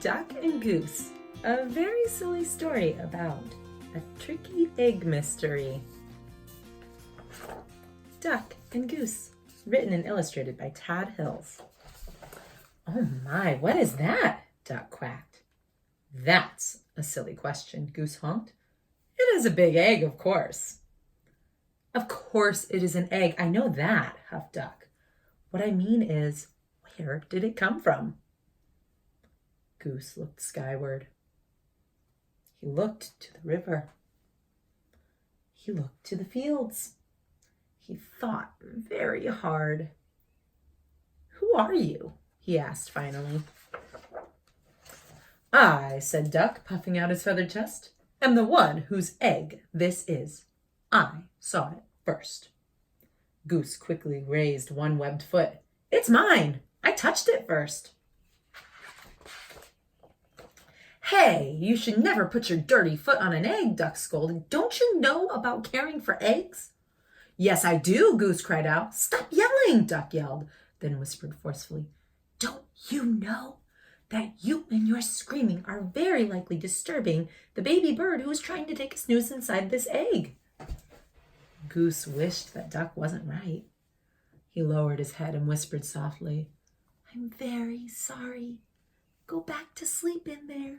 Duck and Goose, a very silly story about a tricky egg mystery. Duck and Goose, written and illustrated by Tad Hills. Oh my, what is that? Duck quacked. That's a silly question, Goose honked. It is a big egg, of course. Of course it is an egg, I know that, huffed Duck. What I mean is, where did it come from? Goose looked skyward. He looked to the river. He looked to the fields. He thought very hard. Who are you? He asked finally. I, said Duck, puffing out his feathered chest, am the one whose egg this is. I saw it first. Goose quickly raised one webbed foot. It's mine. I touched it first. Hey, you should never put your dirty foot on an egg, Duck scolded. Don't you know about caring for eggs? Yes, I do, Goose cried out. Stop yelling, Duck yelled, then whispered forcefully. Don't you know that you and your screaming are very likely disturbing the baby bird who is trying to take a snooze inside this egg? Goose wished that Duck wasn't right. He lowered his head and whispered softly, I'm very sorry. Go back to sleep in there.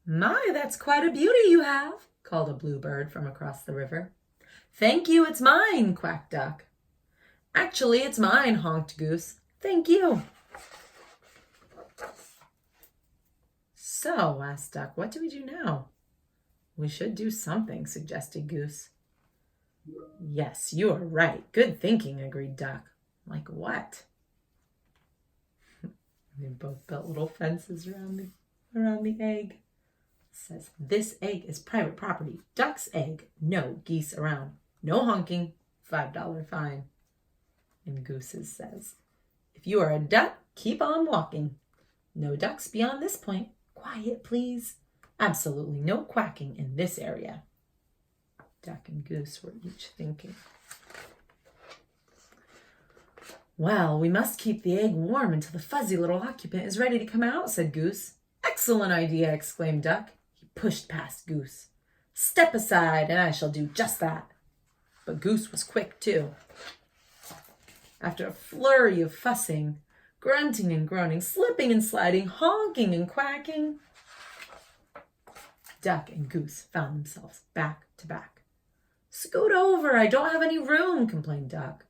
My, that's quite a beauty you have, called a bluebird from across the river. Thank you, it's mine, quacked Duck. Actually, it's mine, honked Goose. Thank you. So, asked Duck, what do we do now? We should do something, suggested Goose. Yes, you are right. Good thinking, agreed Duck. Like what? They both built little fences around the egg. It says, this egg is private property. Duck's egg. No geese around. No honking. $5 fine. And Goose's says, if you are a duck, keep on walking. No ducks beyond this point. Quiet, please. Absolutely no quacking in this area. Duck and Goose were each thinking. Well, we must keep the egg warm until the fuzzy little occupant is ready to come out, said Goose. Excellent idea, exclaimed Duck. He pushed past Goose. Step aside, and I shall do just that. But Goose was quick, too. After a flurry of fussing, grunting and groaning, slipping and sliding, honking and quacking, Duck and Goose found themselves back to back. Scoot over, I don't have any room, complained Duck.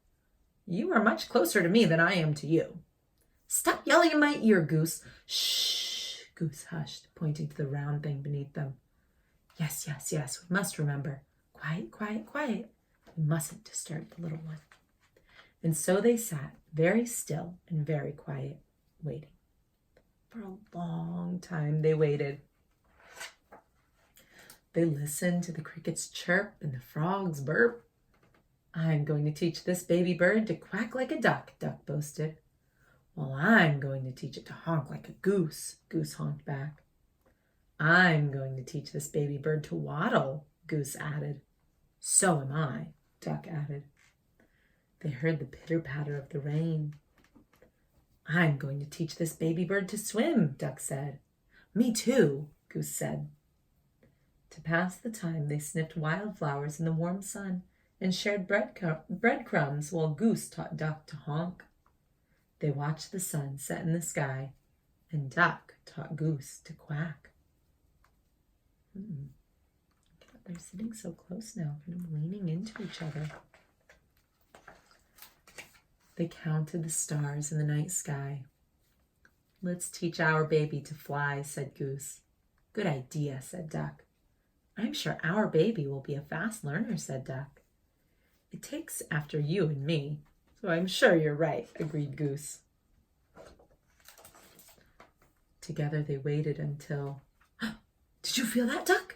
You are much closer to me than I am to you. Stop yelling in my ear, Goose. Shh, Goose hushed, pointing to the round thing beneath them. Yes, we must remember. Quiet, quiet, quiet. We mustn't disturb the little one. And so they sat, very still and very quiet, waiting. For a long time they waited. They listened to the crickets chirp and the frogs burp. I'm going to teach this baby bird to quack like a duck, Duck boasted. Well, I'm going to teach it to honk like a goose, Goose honked back. I'm going to teach this baby bird to waddle, Goose added. So am I, Duck added. They heard the pitter-patter of the rain. I'm going to teach this baby bird to swim, Duck said. Me too, Goose said. To pass the time, they sniffed wildflowers in the warm sun and shared breadcrumbs while Goose taught Duck to honk. They watched the sun set in the sky, and Duck taught Goose to quack. They're sitting so close now, kind of leaning into each other. They counted the stars in the night sky. Let's teach our baby to fly, said Goose. Good idea, said Duck. I'm sure our baby will be a fast learner, said Duck. It takes after you and me, so I'm sure you're right, agreed Goose. Together they waited until... Did you feel that, Duck?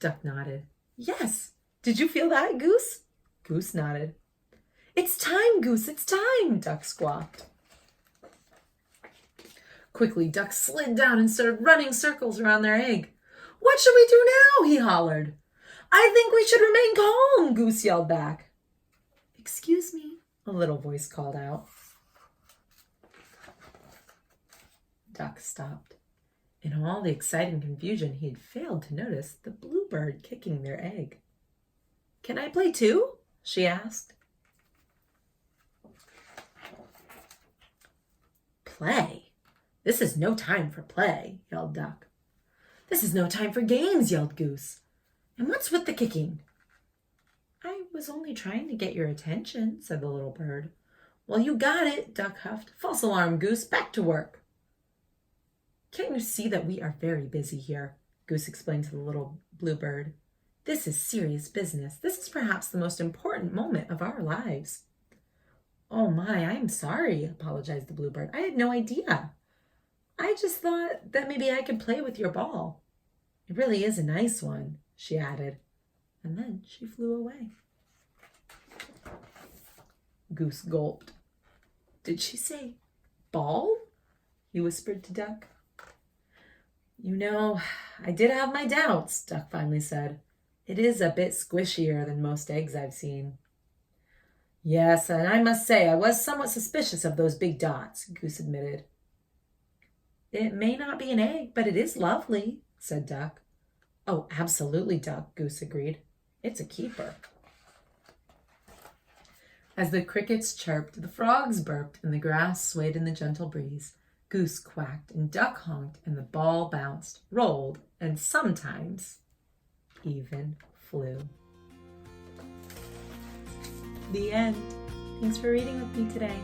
Duck nodded. Yes. Did you feel that, Goose? Goose nodded. It's time, Goose, it's time, Duck squawked. Quickly, Duck slid down and started running circles around their egg. What should we do now? He hollered. I think we should remain calm, Goose yelled back. Excuse me, a little voice called out. Duck stopped. In all the exciting confusion, he had failed to notice the bluebird kicking their egg. "Can I play too?" she asked. "Play? This is no time for play," yelled Duck. "This is no time for games," yelled Goose. "And what's with the kicking?" "I was only trying to get your attention," said the little bird. "Well, you got it," Duck huffed. "False alarm, Goose. Back to work." "Can't you see that we are very busy here?" Goose explained to the little bluebird. "This is serious business. This is perhaps the most important moment of our lives." "Oh my, I'm sorry," apologized the bluebird. "I had no idea. I just thought that maybe I could play with your ball. It really is a nice one," she added, and then she flew away. Goose gulped. "Did she say ball?" he whispered to Duck. "You know, I did have my doubts," Duck finally said. "It is a bit squishier than most eggs I've seen." "Yes, and I must say I was somewhat suspicious of those big dots," Goose admitted. "It may not be an egg, but it is lovely," said Duck. "Oh, absolutely, Duck," Goose agreed. "It's a keeper." As the crickets chirped, the frogs burped, and the grass swayed in the gentle breeze, Goose quacked and Duck honked, and the ball bounced, rolled, and sometimes even flew. The end. Thanks for reading with me today.